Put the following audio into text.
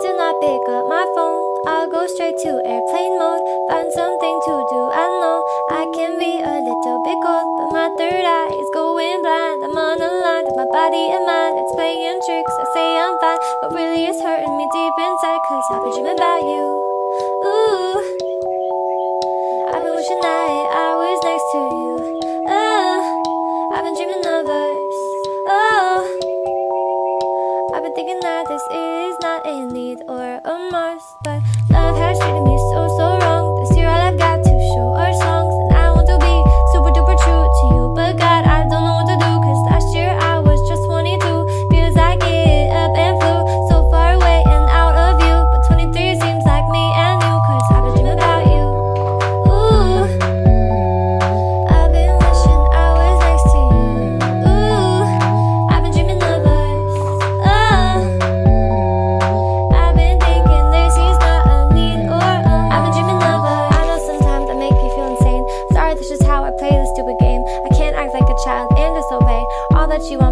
do not pick up my phone. I'll go straight to airplane mode, find something to do. I know I can be a little bit cold, but my third eye is going blind. I'm on a line with my body and mind. It's playing tricks, I say I'm fine, but really it's hurting me deep inside. Cause I've been dreaming about you. Ooh, I've been wishing that I was next to you. I've been dreaming of us. Oh, I've been thinking that this is not a need or a must, but love has treated me so wrong. This year all I've got to show are songs, and I want to be super duper true to you, but God, I don't know what to do. Cause last year I was just 22. Feels like it up and flew so far away and out of view, but 23 seems like me and you. Cause I've been dreaming about you. Ooh, I've been wishing I was next to you. Ooh, I've been dreaming of us. Oh, I've been thinking this is not a need or I've been dreaming of us. I know sometimes I make you feel insane. Sorry, that's just how I play this stupid game. I can't act like a child and disobey all that you want